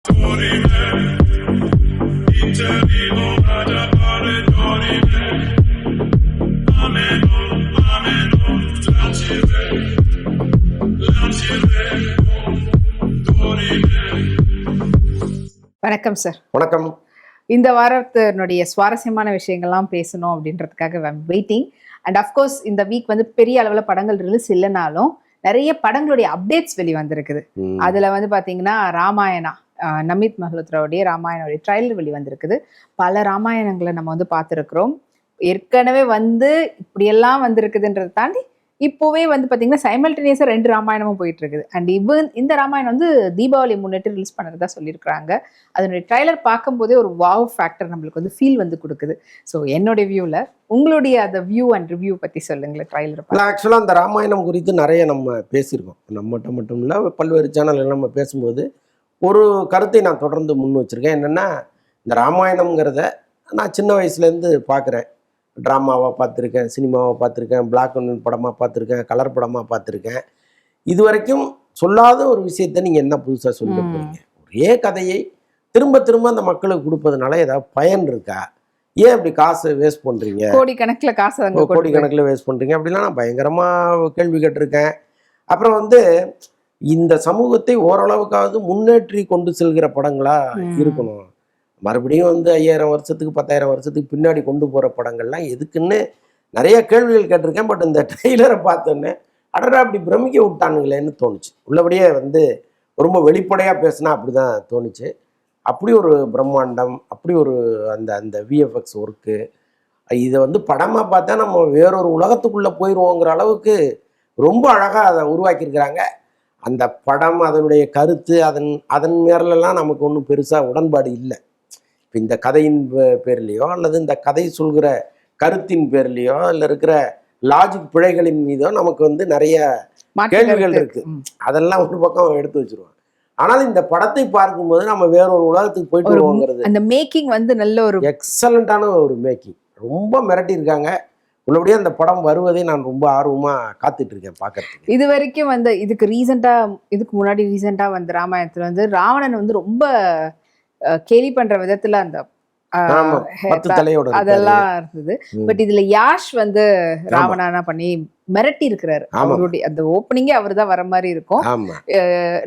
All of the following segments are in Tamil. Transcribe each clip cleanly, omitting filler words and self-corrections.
வணக்கம் சார். வணக்கம். இந்த வாரத்தினுடைய சுவாரஸ்யமான விஷயங்கள்லாம் பேசணும் அப்படின்றதுக்காக வெயிட்டிங். அண்ட் அஃப்கோர்ஸ் இந்த வீக் வந்து பெரிய அளவில் படங்கள் ரிலீஸ் இல்லைனாலும் நிறைய படங்களுடைய அப்டேட்ஸ் வெளிவந்திருக்குது. அதில் வந்து பார்த்தீங்கன்னா ராமாயணா, நமித் மல்ஹோத்ராவுடைய ராமாயணோடைய ட்ரைலர் வெளிவந்திருக்குது. பல ராமாயணங்களை நம்ம வந்து பார்த்துருக்குறோம். ஏற்கனவே வந்து இப்படியெல்லாம் வந்திருக்குதுன்றதை தாண்டி இப்போவே வந்து பார்த்தீங்கன்னா சைமல்டேனியஸாக 2 ராமாயணமும் போயிட்டு இருக்குது. அண்ட் இந்த ராமாயணம் வந்து தீபாவளி முன்னிட்டு ரிலீஸ் பண்ணுறதா சொல்லியிருக்கிறாங்க. அதனுடைய ட்ரைலர் பார்க்கும்போதே ஒரு வாவ் ஃபேக்டர் நம்மளுக்கு வந்து ஃபீல் வந்து கொடுக்குது. ஸோ என்னுடைய வியூவில் உங்களுடைய அந்த வியூ அண்ட் ரிவ்யூ பற்றி சொல்லுங்களேன். ட்ரைலர் ஆக்சுவலாக அந்த ராமாயணம் குறித்து நிறைய நம்ம பேசியிருக்கோம். நம்மகிட்ட மட்டும் இல்லை, பல்வேறு சேனல்கள் நம்ம பேசும்போது ஒரு கருத்தை நான் தொடர்ந்து முன் வச்சுருக்கேன். என்னென்னா, இந்த ராமாயணம்ங்கிறத நான் சின்ன வயசுலேருந்து பார்க்குறேன். ட்ராமாவாக பார்த்துருக்கேன், சினிமாவை பார்த்துருக்கேன், பிளாக் அண்ட் ஒயிட் படமாக பார்த்துருக்கேன், கலர் படமாக பார்த்துருக்கேன். இது வரைக்கும் சொல்லாத ஒரு விஷயத்த நீங்கள் என்ன புதுசாக சொல்ல போகிறீங்க? ஒரே கதையை திரும்ப திரும்ப அந்த மக்களுக்கு கொடுப்பதுனால ஏதாவது பயன் இருக்கா? ஏன் அப்படி காசை வேஸ்ட் பண்ணுறீங்க? கோடிக்கணக்கில் வேஸ்ட் பண்ணுறீங்க அப்படின்னா நான் பயங்கரமாக கேள்வி கேட்டிருக்கேன். அப்புறம் வந்து இந்த சமூகத்தை ஓரளவுக்காவது முன்னேற்றி கொண்டு செல்கிற படங்களாக இருக்கணும். மறுபடியும் வந்து 5000 வருஷத்துக்கு 10,000 வருஷத்துக்கு பின்னாடி கொண்டு போகிற படங்கள்லாம் எதுக்குன்னு நிறைய கேள்விகள் கேட்டிருக்கேன். பட் இந்த ட்ரெய்லரை பார்த்தோன்னே அடடா அப்படி பிரமிக்க விட்டானுங்களேன்னு தோணுச்சு. உள்ளபடியே வந்து ரொம்ப வெளிப்படையாக பேசினா அப்படி தான் தோணுச்சு. அப்படி ஒரு பிரம்மாண்டம், அப்படி ஒரு அந்த அந்த விஎஃப்எக்ஸ் ஒர்க்கு, இதை வந்து படமாக பார்த்தா நம்ம வேறொரு உலகத்துக்குள்ளே போயிடுவோங்கிற அளவுக்கு ரொம்ப அழகாக அதை உருவாக்கியிருக்கிறாங்க. அந்த படம், அதனுடைய கருத்து, அதன் மேலெல்லாம் நமக்கு ஒன்றும் பெருசாக உடன்பாடு இல்லை. இப்போ இந்த கதையின் பேர்லேயோ அல்லது இந்த கதை சொல்கிற கருத்தின் பேர்லேயோ இல்லை இருக்கிற லாஜிக் பிழைகளின் மீதோ நமக்கு வந்து நிறைய கேள்விகள் இருக்குது. அதெல்லாம் ஒரு பக்கம் எடுத்து வச்சிருவோம். ஆனால் இந்த படத்தை பார்க்கும்போது நம்ம வேறொரு உலகத்துக்கு போயிட்டு வருவோங்கிறது. அந்த மேக்கிங் வந்து நல்ல ஒரு எக்ஸலண்ட்டான ஒரு மேக்கிங். ரொம்ப மிரட்டியிருக்காங்க. உள்ளபடியே அந்த படம் வருவதை நான் ரொம்ப ஆர்வமாக காத்துட்டு இருக்கேன் பார்க்கறதுக்கு. இது வரைக்கும் வந்து இதுக்கு முன்னாடி ரீசெண்டாக வந்து ராமாயணத்தில் வந்து ராவணன் வந்து ரொம்ப கேலி பண்ற விதத்துல அந்த அதெல்லாம் இருந்தது. பட் இதுல யாஷ் வந்து ராவணனா பண்ணி மிரட்டி இருக்கிறாரு. அவருடைய அந்த ஓப்பனிங்கே அவர் தான் வர மாதிரி இருக்கும்.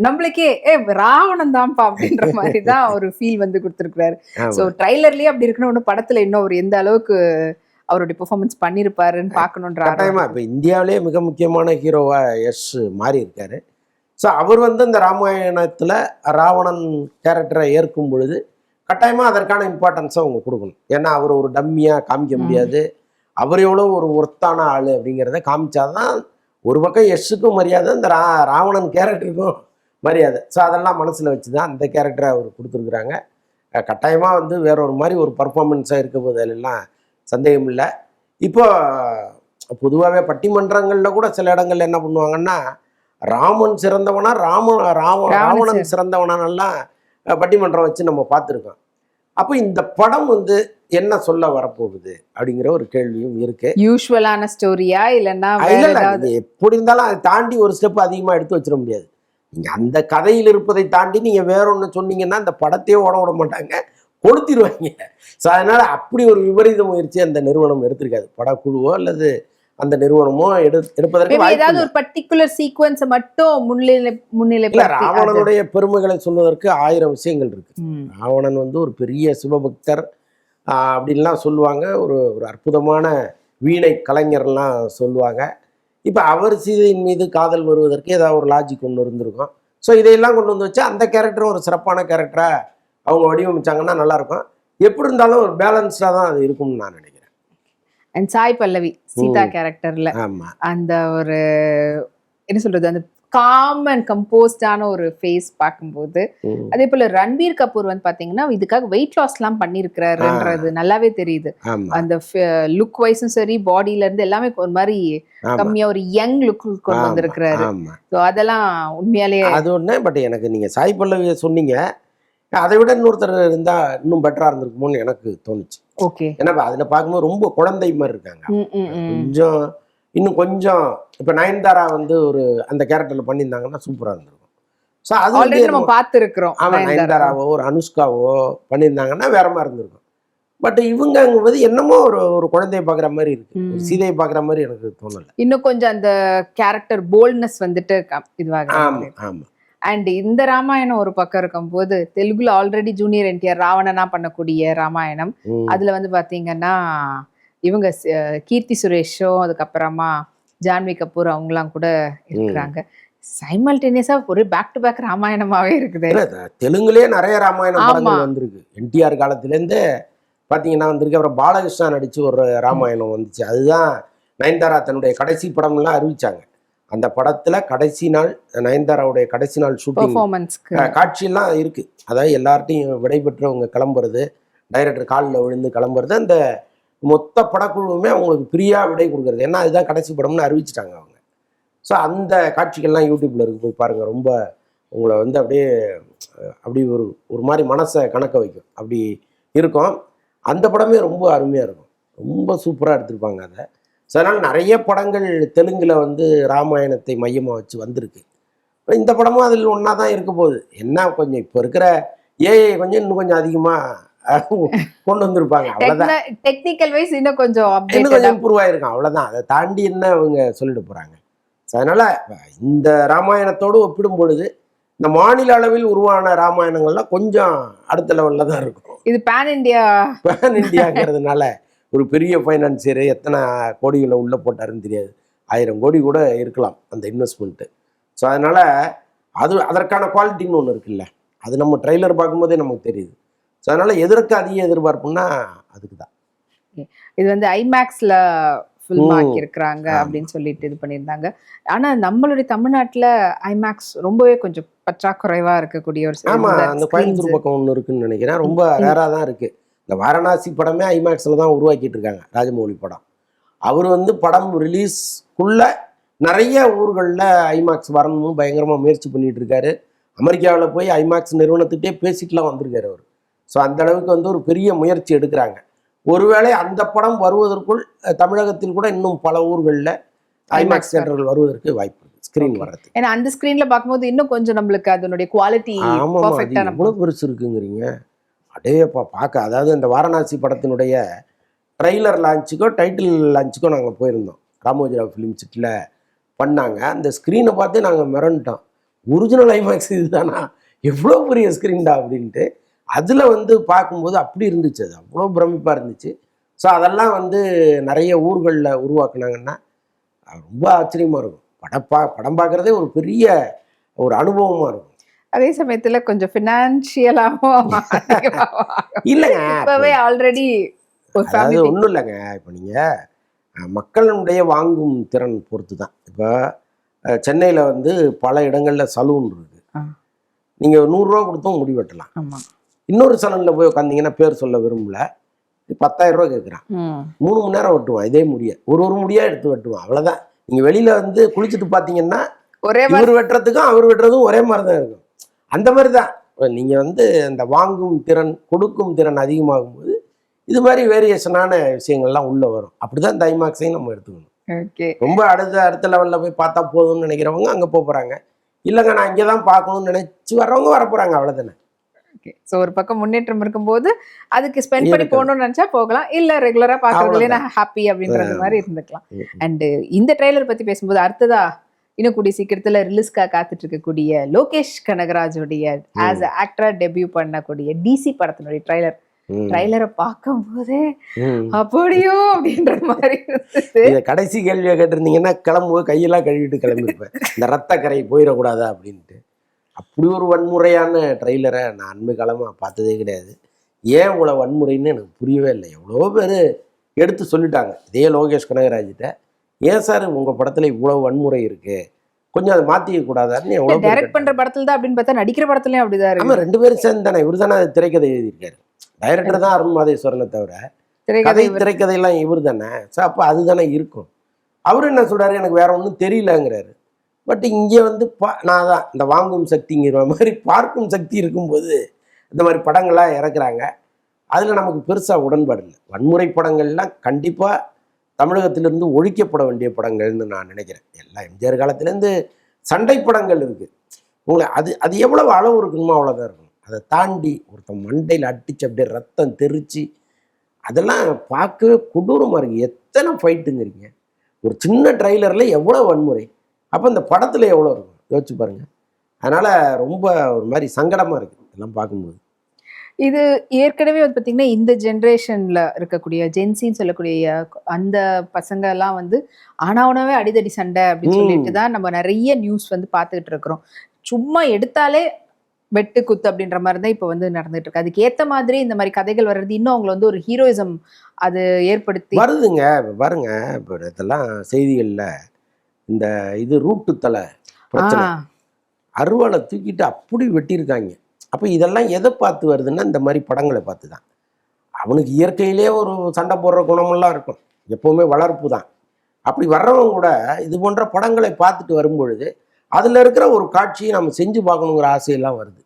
நம்மளுக்கே ராவணன் தான்ப்பா அப்படின்ற மாதிரி தான் ஒரு ஃபீல் வந்து கொடுத்துருக்கிறாரு. ஸோ ட்ரைலர்லயே அப்படி இருக்கணும். படத்துல இன்னும் அவர் எந்த அளவுக்கு அவருடைய பெர்ஃபார்மன்ஸ் பண்ணியிருப்பாருன்னு பார்க்கணுன்ற கட்டாயமா. இப்போ இந்தியாவிலே மிக முக்கியமான ஹீரோவா யஷ் மாறி இருக்காரு. ஸோ அவர் வந்து இந்த ராமாயணத்தில் ராவணன் கேரக்டரை ஏற்கும் பொழுது கட்டாயமாக அதற்கான இம்பார்ட்டன்ஸை அவங்க கொடுக்கணும். ஏன்னா அவர் ஒரு டம்மியாக காமிக்க முடியாது. அவர் எவ்வளோ ஒரு ஒர்த்தான ஆள் அப்படிங்கிறத காமிச்சாதான் ஒரு பக்கம் யஷ்ஷுக்கும் மரியாதை, இந்த ராவணன் கேரக்டருக்கும் மரியாதை. ஸோ அதெல்லாம் மனசில் வச்சு தான் அந்த கேரக்டரை அவர் கொடுத்துருக்குறாங்க. கட்டாயமாக வந்து வேற ஒரு மாதிரி ஒரு பர்ஃபார்மன்ஸாக இருக்க போது அதெல்லாம் சந்தேகம் இல்லை. இப்போ பொதுவாகவே பட்டிமன்றங்களில் கூட சில இடங்கள்ல என்ன பண்ணுவாங்கன்னா, ராமன் சிறந்தவனா ராவணன் சிறந்தவனானெல்லாம் பட்டிமன்றம் வச்சு நம்ம பார்த்துருக்கோம். அப்போ இந்த படம் வந்து என்ன சொல்ல வரப்போகுது அப்படிங்கிற ஒரு கேள்வியும் இருக்கு. யூஸ்வலான ஸ்டோரியா இல்லைன்னா எப்படி இருந்தாலும் அதை தாண்டி ஒரு ஸ்டெப் அதிகமாக எடுத்து வச்சிட முடியாது. நீங்கள் அந்த கதையில் இருப்பதை தாண்டி நீங்கள் வேற ஒன்று சொன்னீங்கன்னா அந்த படத்தையே ஓட விட மாட்டாங்க, கொளுத்திடுவாங்க. ஸோ அதனால் அப்படி ஒரு விபரீத முயற்சி அந்த நிறுவனம் எடுத்திருக்காது. படக்குழுவோ அல்லது அந்த நிறுவனமோ எடுப்பதற்கு ஏதாவது ஒரு பர்டிகுலர் சீக்வன்ஸை மட்டும் முன்னிலை. ராவணனுடைய பெருமைகளை சொல்வதற்கு 1000 விஷயங்கள் இருக்கு. ராவணன் வந்து ஒரு பெரிய சிவபக்தர் அப்படின்லாம் சொல்லுவாங்க. ஒரு அற்புதமான வீணை கலைஞர்லாம் சொல்லுவாங்க. இப்போ அவர் சீதையின் மீது காதல் வருவதற்கு ஏதாவது ஒரு லாஜிக் ஒன்று இருந்திருக்கும். ஸோ இதையெல்லாம் கொண்டு வந்து வச்சா அந்த கேரக்டரும் ஒரு சிறப்பான கேரக்டராக அவங்க வடிவமைச்சாங்கன்னா நல்லாயிருக்கும். எப்படி இருந்தாலும் ஒரு பேலன்ஸ்டாக தான் அது இருக்கும்னு நான் நினைக்கிறேன். அண்ட் சாய் பல்லவி சீதா கேரக்டர்ல அந்த ஒரு என்ன சொல்றது, அந்த காம் அண்ட் கம்போஸ்டான ஒரு ஃபேஸ் பார்க்கும்போது, அதே போல ரன்பீர் கபூர் வந்து பாத்தீங்கன்னா இதுக்காக வெயிட் லாஸ் எல்லாம் பண்ணிருக்கிறாருன்றது நல்லாவே தெரியுது. அந்த லுக் வைஸும் சரி, பாடியில இருந்து எல்லாமே ஒரு மாதிரி கம்மியா ஒரு யங் லுக் கொண்டு வந்திருக்கிறாரு. ஸோ அதெல்லாம் உண்மையாலேயே அது ஒண்ணு. பட் எனக்கு நீங்க சாய் பல்லவியை சொன்னீங்க, அதை விட இன்னொருத்தர் இருந்தா இன்னும் பெட்டரா இருந்திருக்குமோன்னு எனக்கு தோணுச்சு. ஓகே, ஏன்னா அதுல பார்க்கும்போது ரொம்ப குழந்தை மாதிரி இருக்காங்க. இன்னும் கொஞ்சம் இப்ப நயன்தாரா வந்து ஒரு அந்த கேரக்டர்ல பண்ணியிருந்தாங்கன்னா சூப்பரா இருந்திருக்கும். ஸோ அது ஆல்ரெடி நம்ம பார்த்துருக்கிறோம். ஆமா, நயன்தாராவோ ஒரு அனுஷ்காவோ பண்ணியிருந்தாங்கன்னா வேற மாதிரி இருந்திருக்கும். பட் இவங்கங்கும்போது என்னமோ ஒரு ஒரு குழந்தைய பார்க்குற மாதிரி இருக்கு, ஒரு சீதையை பார்க்குற மாதிரி எனக்கு தோணலை. இன்னும் கொஞ்சம் அந்த கேரக்டர் போல்ட்னஸ் வந்துட்டு இதுவாக. ஆமா ஆமா. அண்ட் இந்த ராமாயணம் ஒரு பக்கம் இருக்கும்போது தெலுங்குல ஆல்ரெடி ஜூனியர் என்டிஆர் ராவணனா பண்ணக்கூடிய ராமாயணம், அதுல வந்து பாத்தீங்கன்னா இவங்க கீர்த்தி சுரேஷும் அதுக்கப்புறமா ஜான்வி கபூர் அவங்கலாம் கூட இருக்கிறாங்க. சைமல்டேனியஸா ஒரு பேக் டு பேக் ராமாயணமாவே இருக்குது. தெலுங்குலயே நிறைய ராமாயணம் படங்கள் வந்திருக்கு. என்டிஆர் காலத்திலேருந்தே பார்த்தீங்கன்னா வந்திருக்கு. அப்புறம் பாலகிருஷ்ணா நடிச்சு ஒரு ராமாயணம் வந்துச்சு. அதுதான் நயன்தாரா தன்னுடைய கடைசி படம்லாம் அறிவிச்சாங்க. அந்த படத்துல கடைசி நாள் நயன்தாராவுடைய கடைசி நாள் ஷூட்டிங் காட்சியெல்லாம் இருக்கு. அதாவது எல்லார்ட்டையும் விடைபெற்றவங்க கிளம்புறது, டைரக்டர் காலில் விழுந்து கிளம்புறது, அந்த மொத்த படக்குழுவுமே அவங்களுக்கு ஃப்ரீயா விடை கொடுக்குறது. ஏன்னா அதுதான் கடைசி படம்னு அறிவிச்சிட்டாங்க அவங்க. ஸோ அந்த காட்சிகள்லாம் யூடியூப்ல இருக்கு, போய் பாருங்க. ரொம்ப உங்களை வந்து அப்படியே அப்படி ஒரு ஒரு மாதிரி மனசை கணக்க வைக்கும், அப்படி இருக்கும். அந்த படமே ரொம்ப அருமையாக இருக்கும், ரொம்ப சூப்பராக எடுத்திருப்பாங்க அதை. ஸோ அதனால் நிறைய படங்கள் தெலுங்கில் வந்து ராமாயணத்தை மையமாக வச்சு வந்திருக்கு. இந்த படமும் அதில் ஒன்றா தான் இருக்க போகுது. என்ன கொஞ்சம் இப்போ இருக்கிற ஏஐ கொஞ்சம் இன்னும் கொஞ்சம் அதிகமாக கொண்டு வந்திருப்பாங்க, அவ்வளோதான். டெக்னிக்கல் வைஸ் இன்னும் கொஞ்சம் இம்ப்ரூவ் ஆகிருக்கும், அவ்வளோதான். அதை தாண்டி என்ன அவங்க சொல்லிட்டு போகிறாங்க. ஸோ அதனால் இந்த ராமாயணத்தோடு ஒப்பிடும் பொழுது இந்த மாநில அளவில் உருவான ராமாயணங்கள்லாம் கொஞ்சம் அடுத்த லெவலில் தான் இருக்கும். இது பேன் இண்டியாங்கிறதுனால ஒரு பெரிய ஃபைனான்சியர் எத்தனை கோடிகளை உள்ளே போட்டாருன்னு தெரியாது. 1000 கோடி கூட இருக்கலாம் அந்த இன்வெஸ்ட்மெண்ட்டு. ஸோ அதனால் அதற்கான குவாலிட்டின்னு ஒன்று இருக்குல்ல, அது நம்ம ட்ரெய்லர் பார்க்கும்போதே நமக்கு தெரியுது. ஸோ அதனால் எதற்கு அதிக எதிர்பார்ப்புன்னா அதுக்கு தான். இது வந்து ஐமேக்ஸில் ஃபில்ம் ஆக்கியிருக்கிறாங்க அப்படின்னு சொல்லிட்டு இது பண்ணியிருந்தாங்க. ஆனால் நம்மளுடைய தமிழ்நாட்டில் ஐமேக்ஸ் ரொம்பவே கொஞ்சம் பற்றாக்குறைவாக இருக்கக்கூடிய ஒரு அந்த கோயம்புத்தூர் பக்கம் ஒன்று இருக்குன்னு நினைக்கிறேன், ரொம்ப ரேராக தான் இருக்குது. இந்த வாரணாசி படமே ஐமேக்ஸில் தான் உருவாக்கிட்டு இருக்காங்க, ராஜமௌழி படம். அவர் வந்து படம் ரிலீஸ்க்குள்ள நிறைய ஊர்களில் ஐமேக்ஸ் வரணும்னு பயங்கரமாக முயற்சி பண்ணிட்டு இருக்காரு. அமெரிக்காவில் போய் ஐமேக்ஸ் நிறுவனத்துக்கிட்டே பேசிட்டுலாம் வந்திருக்காரு அவர். ஸோ அந்த அளவுக்கு வந்து ஒரு பெரிய முயற்சி எடுக்கிறாங்க. ஒருவேளை அந்த படம் வருவதற்குள் தமிழகத்தில் கூட இன்னும் பல ஊர்களில் ஐமேக்ஸ் தியேட்டர்கள் வருவதற்கு வாய்ப்பு இருக்கு, ஸ்கிரீன் வர்றது. ஏன்னா அந்த ஸ்கிரீன்ல பார்க்கும்போது இன்னும் கொஞ்சம் நம்மளுக்கு அதனுடைய குவாலிட்டி எவ்வளவு பெருசு இருக்குங்கிறீங்க. அடேப்பா பார்க்க, அதாவது இந்த வாரணாசி படத்தினுடைய ட்ரெய்லர் லான்ச்சுக்கோ டைட்டில் லான்ச்சுக்கோ நாங்கள் போயிருந்தோம், ராமோஜிராவ் ஃபிலிம் சிட்டியில் பண்ணாங்க. அந்த ஸ்க்ரீனை பார்த்து நாங்கள் மிரண்டோம். ஒரிஜினல் ஐமேக்ஸ் இதுதானா, எவ்வளோ பெரிய ஸ்க்ரீன்டா அப்படின்ட்டு. அதில் வந்து பார்க்கும்போது அப்படி இருந்துச்சு, அது அவ்வளோ பிரமிப்பாக இருந்துச்சு. ஸோ அதெல்லாம் வந்து நிறைய ஊர்களில் உருவாக்குனாங்கன்னா ரொம்ப ஆச்சரியமாக இருக்கும். படம் பார்க்குறதே ஒரு பெரிய ஒரு அனுபவமாக இருக்கும். அதே சமயத்துல கொஞ்சம் ஃபினான்ஷியலாகவும் இல்லைங்க, இப்பவே ஆல்ரெடி அது ஒன்றும் இல்லைங்க. இப்போ நீங்கள் மக்களுடைய வாங்கும் திறன் பொறுத்து தான். இப்போ சென்னையில் வந்து பல இடங்களில் சலூன் இருக்குது, நீங்கள் 100 ரூபா கொடுத்தும் முடி வெட்டலாம். இன்னொரு சலூனில் போய் உட்காந்திங்கன்னா பேர் சொல்ல விரும்பல, 10,000 ரூபா கேட்குறான். 3 மணி நேரம் வெட்டுவான் இதே முடிய, ஒரு முடியாக எடுத்து வெட்டுவான், அவ்வளோதான். நீங்கள் வெளியில் வந்து குளிச்சுட்டு பார்த்தீங்கன்னா இவர் வெட்டுறதுக்கும் அவர் வெட்டுறதும் ஒரே மாதிரி தான் இருக்கும். அந்த மாதிரி தான் நீங்கள் வந்து அந்த வாங்கும் திறன் கொடுக்கும் திறன் அதிகமாகும் போது இது மாதிரி வேரியேஷனான விஷயங்கள்லாம் உள்ளே வரும். அப்படிதான் இந்த ஐமேக்ஸையும் நம்ம எடுத்துக்கணும். ரொம்ப அடுத்த லெவலில் போய் பார்த்தா போதும்னு நினைக்கிறவங்க அங்கே போகிறாங்க. இல்லைங்க நான் இங்கே தான் பார்க்கணும்னு நினச்சி வர்றவங்க வர போகிறாங்க, அவ்வளோதானே. ஸோ ஒரு பக்கம் முன்னேற்றம் இருக்கும்போது அதுக்கு ஸ்பெண்ட் பண்ணி போகணும்னு நினச்சா போகலாம், இல்லை ரெகுலராக பார்க்கறதுலேயே நான் ஹாப்பி அப்படின்றது மாதிரி இருந்துக்கலாம். அண்டு இந்த ட்ரெய்லர் பற்றி பேசும்போது அடுத்ததா இன்னும் கூடிய சீக்கிரத்தில் ரிலீஸ்க்காக காத்துட்டு இருக்கக்கூடிய லோகேஷ் கனகராஜுடைய ஆஸ் ஆக்டரா டெபியூ பண்ணக்கூடிய டிசி படத்தினுடைய ட்ரைலரை பார்க்கும் போதே அப்படியோ அப்படின்ற மாதிரி கடைசி கேள்வியை கேட்டிருந்தீங்கன்னா கிளம்பும்போது கையெல்லாம் கழுவிட்டு கிளம்பிருப்பேன், இந்த ரத்த கரை போயிடக்கூடாதா அப்படின்ட்டு. அப்படி ஒரு வன்முறையான ட்ரெய்லரை நான் அண்மை காலமாக பார்த்ததே கிடையாது. ஏன் இவ்வளோ வன்முறைன்னு எனக்கு புரியவே இல்லை. எவ்வளோ பேர் எடுத்து சொல்லிட்டாங்க இதே லோகேஷ் கனகராஜிட்ட, ஏன் சார் உங்கள் படத்தில் இவ்வளோ வன்முறை இருக்குது, கொஞ்சம் அதை மாற்றிக்க கூடாதான்னு எவ்வளோ டைரக்ட் பண்ணுற படத்தில் தான் அப்படின்னு பார்த்தா நடிக்கிற படத்துலையும் அப்படிதான் இருக்கு. ஆமாம், 2 பேரும் சேர்ந்து தானே. இவர் தானே திரைக்கதை எழுதியிருக்காரு, டைரக்டர் தான் அருண் மாதேஸ்வரனை தவிர திரைக்கதையெல்லாம் இவர் தானே. ஸோ அப்போ அதுதானே இருக்கும். அவர் என்ன சொல்கிறாரு, எனக்கு வேற ஒன்றும் தெரியலங்கிறாரு. பட் இங்கே வந்து நான் தான் இந்த வாங்கும் சக்திங்கிற மாதிரி பார்க்கும் சக்தி இருக்கும்போது இந்த மாதிரி படங்கள்லாம் இறக்குறாங்க. அதில் நமக்கு பெருசாக உடன்பாடு இல்லை. வன்முறை படங்கள்லாம் கண்டிப்பாக தமிழகத்திலிருந்து ஒழிக்கப்பட வேண்டிய படங்கள்னு நான் நினைக்கிறேன். எல்லா எம்ஜிஆர் காலத்துலேருந்து சண்டை படங்கள் இருக்குது, உங்களை அது அது எவ்வளவு அளவு இருக்கணுமோ அவ்வளோதான் இருக்கணும். அதை தாண்டி ஒருத்தன் மண்டையில் அடிச்சு அப்படியே ரத்தம் தெரிச்சு அதெல்லாம் பார்க்கவே கொடூரமாக இருக்குது. எத்தனை ஃபைட்டுங்கிறீங்க, ஒரு சின்ன ட்ரைலரில் எவ்வளோ வன்முறை, அப்போ இந்த படத்தில் எவ்வளோ இருக்கும் யோசிச்சு பாருங்கள். அதனால் ரொம்ப ஒரு மாதிரி சங்கடமாக இருக்குது இதெல்லாம் பார்க்கும்போது. இது ஏற்கனவே வந்து பார்த்தீங்கன்னா இந்த ஜென்ரேஷன்ல இருக்கக்கூடிய ஜென்சின்னு சொல்லக்கூடிய அந்த பசங்க எல்லாம் வந்து ஆனாவுனவே அடிதடி சண்டை அப்படின்னு சொல்லிட்டு தான் நம்ம நிறைய நியூஸ் வந்து பார்த்துக்கிட்டு இருக்கிறோம். சும்மா எடுத்தாலே வெட்டு குத்து அப்படின்ற மாதிரி தான் இப்போ வந்து நடந்துட்டு இருக்கு. அதுக்கு ஏத்த மாதிரி இந்த மாதிரி கதைகள் வர்றது இன்னும் அவங்களை வந்து ஒரு ஹீரோயிசம் அது ஏற்படுத்தி வருதுங்க. பாருங்க, இப்போ இதெல்லாம் செய்திகளில் இந்த இது ரூட்டு தலை பிரச்சனை, அருவாளை தூக்கிட்டு அப்படி வெட்டியிருக்காங்க. அப்போ இதெல்லாம் எதை பார்த்து வருதுன்னா இந்த மாதிரி படங்களை பார்த்து தான். அவனுக்கு இயற்கையிலே ஒரு சண்டை போடுற குணமெல்லாம் இருக்கும், எப்போவுமே வளர்ப்பு தான். அப்படி வர்றவங்க கூட இது போன்ற படங்களை பார்த்துட்டு வரும்பொழுது அதில் இருக்கிற ஒரு காட்சியை நம்ம செஞ்சு பார்க்கணுங்கிற ஆசையெல்லாம் வருது.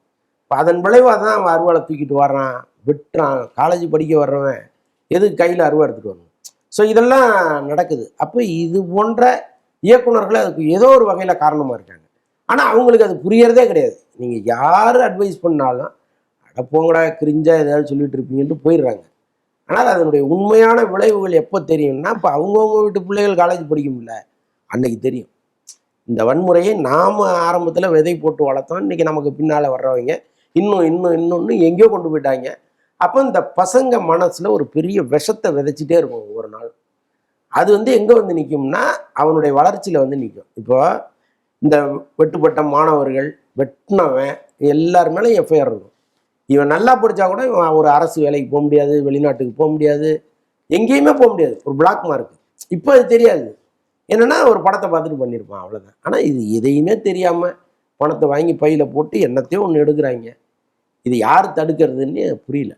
இப்போ அதன் விளைவாக தான் அவன் அருவாளை தூக்கிட்டு வர்றான், வெட்டுறான். காலேஜ் படிக்க வர்றவன் எதுக்கு கையில் அருவா எடுத்துகிட்டு வரணும்? ஸோ இதெல்லாம் நடக்குது. அப்போ இது போன்ற இயக்குனர்கள் அதுக்கு ஏதோ ஒரு வகையில் காரணமாக இருக்காங்க. ஆனால் அவங்களுக்கு அது புரியறதே கிடையாது. நீங்கள் யார் அட்வைஸ் பண்ணாலும் அட போங்கடா கிரிஞ்சா ஏதாவது சொல்லிட்டு இருப்பீங்கன்ட்டு போயிடுறாங்க. ஆனால் அதனுடைய உண்மையான விளைவுகள் எப்போ தெரியும்னா, இப்போ அவங்கவுங்க வீட்டு பிள்ளைகள் காலேஜ் படிக்க முடியல அன்னைக்கு தெரியும். இந்த வன்முறையை நாம் ஆரம்பத்தில் விதை போட்டு வளர்த்தோம், இன்றைக்கி நமக்கு பின்னால் வர்றவங்க இன்னும் எங்கேயோ கொண்டு போயிட்டாங்க. அப்போ இந்த பசங்க மனசில் ஒரு பெரிய விஷத்தை விதைச்சிட்டே இருக்கும் ஒவ்வொரு நாள். அது வந்து எங்கே வந்து நிற்கும்னா அவனுடைய வளர்ச்சியில் வந்து நிற்கும். இப்போ இந்த வெட்டுப்பட்ட மாணவர்கள், வெட்டினவன் எல்லார் மேலேயும் எஃப்ஐஆர் இருக்கும். இவன் நல்லா படித்தா கூட இவன் ஒரு அரசு வேலைக்கு போக முடியாது, வெளிநாட்டுக்கு போக முடியாது, எங்கேயுமே போக முடியாது, ஒரு பிளாக் மார்க். இப்போ அது தெரியாது, என்னென்னா ஒரு படத்தை பார்த்துட்டு பண்ணியிருப்பான், அவ்வளோதான். ஆனால் இது எதையுமே தெரியாமல் பணத்தை வாங்கி பையில் போட்டு என்னத்தையும் ஒன்று எடுக்கிறாங்க. இது யார் தடுக்கிறதுன்னு புரியல.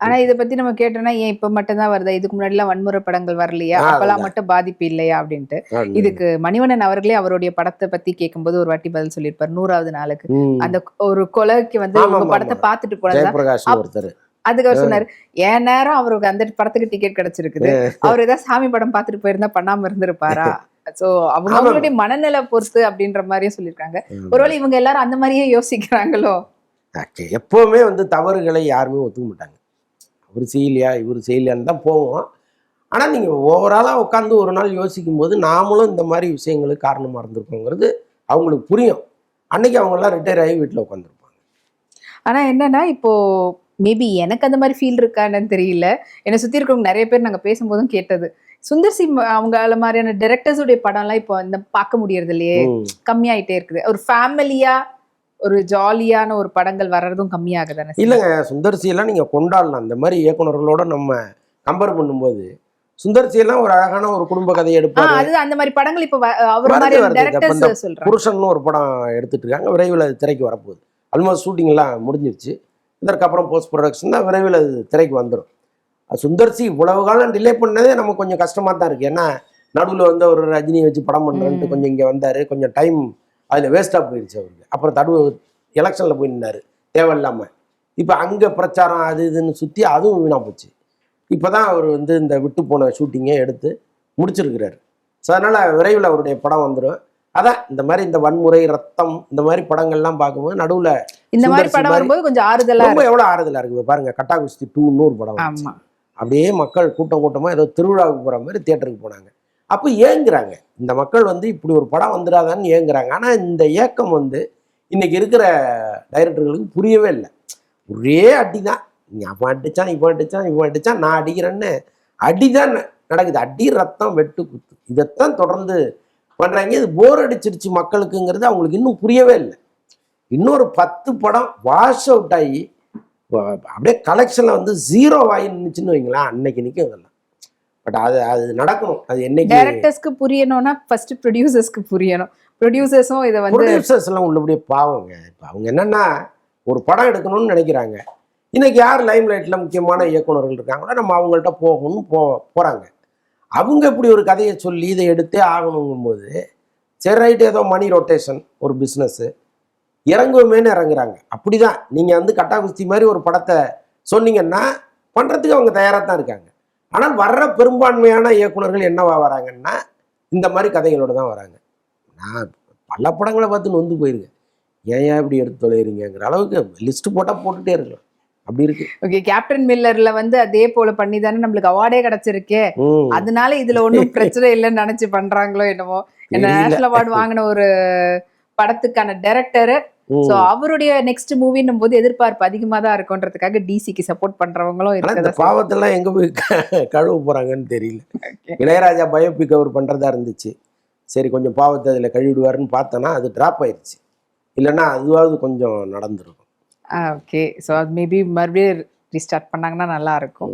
ஆனா இதை பத்தி நம்ம கேட்டோம்னா ஏன் இப்ப மட்டும் தான் வருதா, இதுக்கு முன்னாடி எல்லாம் வன்முறை படங்கள் வரலையா, அப்பெல்லாம் மட்டும் பாதிப்பு இல்லையா அப்படின்ட்டு. இதுக்கு மணிவண்ணன் அவர்களே அவருடைய படத்தை பத்தி கேட்கும்போது ஒரு வாட்டி பதில் சொல்லியிருப்பாரு. 100வது நாளுக்கு அந்த ஒரு கொலைக்கு வந்து உங்க படத்தை பார்த்துட்டு போனது, அதுக்கு அவர் சொன்னாரு என் நேரம் அவருக்கு அந்த படத்துக்கு டிக்கெட் கிடைச்சிருக்குது, அவர் ஏதாவது சாமி படம் பார்த்துட்டு போயிருந்தா பண்ணாம இருந்திருப்பாரா. சோ அவங்களுடைய மனநிலை பொறுத்து அப்படின்ற மாதிரியே சொல்லியிருக்காங்க. ஒருவேளை இவங்க எல்லாரும் அந்த மாதிரியே யோசிக்கிறாங்களோ. எப்பவுமே வந்து தவறுகளை யாருமே ஒத்துக்க மாட்டாங்க. அவர் செய்யலையா இவர் செய்யலையான்னு தான் போவோம். ஆனால் நீங்கள் ஓவராலாக உட்காந்து ஒரு நாள் யோசிக்கும் போது நாமளும் இந்த மாதிரி விஷயங்களுக்கு காரணமாக இருந்திருக்கோங்கிறது அவங்களுக்கு புரியும். அன்னைக்கு அவங்கெல்லாம் ரிட்டையர் ஆகி வீட்டில் உட்காந்துருப்பாங்க. ஆனால் என்னன்னா இப்போ மேபி எனக்கு அந்த மாதிரி ஃபீல் இருக்கான்னு தெரியல. என்னை சுற்றி இருக்கிறவங்க நிறைய பேர் நாங்கள் பேசும்போதும் கேட்டது, சுந்தர் சி அவங்கள மாதிரியான டைரக்டர்ஸுடைய படம்லாம் இப்போ இந்த பார்க்க முடியறது இல்லையே, கம்மியாயிட்டே இருக்குது. ஒரு ஃபேமிலியா ஒரு ஜாலியான ஒரு படங்கள் வர்றதும் கம்மியாகுதானே? இல்லைங்க, சுந்தர்சியெல்லாம் நீங்கள் கொண்டாடலாம். அந்த மாதிரி இயக்குனர்களோட நம்ம கம்பேர் பண்ணும்போது சுந்தர்சியெல்லாம் ஒரு அழகான ஒரு குடும்ப கதையை எடுப்பாரு. அது அந்த மாதிரி படங்கள் இப்போ அவர் மாதிரி டைரக்டர்ஸ் சொல்றாங்க. புருஷன் ஒரு படம் எடுத்துட்டு இருக்காங்க, விரைவில் அது திரைக்கு வரப்போகுது. ஆல்மோஸ்ட் ஷூட்டிங் எல்லாம் முடிஞ்சிருச்சு. இதற்கப்புறம் போஸ்ட் ப்ரொடக்ஷன் தான், விரைவில் அது திரைக்கு வந்துடும். சுந்தர்சி இவ்வளவு காலம் டிலே பண்ணதே நமக்கு கொஞ்சம் கஷ்டமாக தான் இருக்குது. ஏன்னா நடுவில் வந்து ஒரு ரஜினியை வச்சு படம் பண்ணுறேன்ட்டு கொஞ்சம் இங்கே வந்தார், கொஞ்சம் டைம் அதில் வேஸ்ட்டாக போயிடுச்சு அவருக்கு. அப்புறம் எலெக்ஷனில் போய் நின்னார் தேவையில்லாமல். இப்போ அங்கே பிரச்சாரம் அது இதுன்னு சுற்றி அதுவும் வீணாக போச்சு. இப்போ தான் அவர் வந்து இந்த விட்டு போன ஷூட்டிங்கை எடுத்து முடிச்சிருக்கிறாரு. ஸோ அதனால் விரைவில் அவருடைய படம் வந்துடும். அதான் இந்த மாதிரி இந்த வன்முறை, ரத்தம், இந்த மாதிரி படங்கள்லாம் பார்க்கும்போது நடுவில் இந்த மாதிரி படம் வரும்போது கொஞ்சம் ஆறுதலாக, ரொம்ப எவ்வளோ ஆறுதலாக இருக்குது பாருங்கள். கட்டா குஸ்தி 2 ஒரு படம், அப்படியே மக்கள் கூட்டமாக ஏதோ திருவிழாவுக்கு போகிற மாதிரி தியேட்டருக்கு போனாங்க. அப்போ ஏங்குறாங்க இந்த மக்கள், வந்து இப்படி ஒரு படம் வந்துடாதான்னு ஏங்குறாங்க. ஆனால் இந்த ஏக்கம் வந்து இன்னைக்கு இருக்கிற டைரக்டர்களுக்கு புரியவே இல்லை. ஒரே அடி தான், நீ அப்போ அடித்தான் இப்போ அடித்தான் இப்போ அடித்தான் நான் அடிக்கிறேன்னு அடி தான் நடக்குது. அடி, ரத்தம், வெட்டு, குத்து, இதைத்தான் தொடர்ந்து பண்ணுறாங்க. இது போர் அடிச்சிருச்சு மக்களுக்குங்கிறது அவங்களுக்கு இன்னும் புரியவே இல்லை. இன்னொரு 10 படம் வாஷ் அவுட் ஆகி அப்படியே கலெக்ஷனில் வந்து 0 ஆகி நின்றுச்சுன்னு வைங்களேன், அன்னைக்கு நிற்கும் இதெல்லாம். பட் அது நடக்கணும். அது என்னைக்கு டைரக்டர்ஸ்க்கு புரியணும்னா ஃபர்ஸ்ட் ப்ரொடியூசர்ஸ்க்கு புரியணும். ப்ரொடியூசர்ஸும் இதை வந்து ப்ரொடியூசர்ஸ் எல்லாம் உள்ளபடியே பாவங்க. இப்போ அவங்க என்னன்னா ஒரு படம் எடுக்கணும்னு நினைக்கிறாங்க. இன்னைக்கு யார் லைம் லைட்டில் முக்கியமான இயக்குனர்கள் இருக்காங்களோ நம்ம அவங்கள்ட்ட போகணும்னு போகிறாங்க. அவங்க இப்படி ஒரு கதையை சொல்லி இதை எடுத்தே ஆகணுங்கும்போது சரி ரைட்டு, ஏதோ மணி ரொட்டேஷன், ஒரு பிஸ்னஸ்ஸு, இறங்குவோமேனு இறங்குறாங்க. அப்படி தான் நீங்கள் வந்து கட்டா குஸ்தி மாதிரி ஒரு படத்தை சொன்னீங்கன்னா பண்ணுறதுக்கு அவங்க தயாராக தான் இருக்காங்க. ஆனால் வர்ற பெரும்பான்மையான இயக்குனர்கள் என்னவா வராங்கன்னா இந்த மாதிரி கதைகளோடு தான் வராங்க. நான் பல படங்களை பார்த்து நொந்து போயிருக்கேன். ஏன் இப்படி எடுத்து தொலைகிறீங்கிற அளவுக்கு லிஸ்ட் போட்டா போட்டுட்டே இருக்கலாம். அப்படி இருக்கு. ஓகே, கேப்டன் மில்லர்ல வந்து அதே போல பண்ணி தானே நம்மளுக்கு அவார்டே கிடைச்சிருக்கே, அதனால இதுல ஒன்றும் பிரச்சனை இல்லைன்னு நினைச்சு பண்றாங்களோ என்னமோ. என்ன நேஷனல் அவார்டு வாங்கின ஒரு படத்துக்கான டைரக்டர், சோ அவருடைய நெக்ஸ்ட் மூவின்னும் போது எதிர்பார்ப்பு அதிகமா தான் இருக்கும்ன்றதுக்காக டிசிக்கு சப்போர்ட் பண்றவங்களும் இந்த இருக்கதா. பாவத்தெல்லாம் எங்க போய் கழுவ போறாங்கன்னு தெரியல. இளையராஜா பயோபிக் அவர் பண்றதா இருந்துச்சு, சரி கொஞ்சம் பாவத்தை அதுல கழுவிடுவாருன்னு பார்த்தோன்னா அது டிராப் ஆயிடுச்சு. இல்லைன்னா அதுவாவது கொஞ்சம் நடந்துருக்கும். ஓகே, ஸோ அது மேபி மறுபடியும் ரீஸ்டார்ட் பண்ணாங்கன்னா நல்லா இருக்கும்.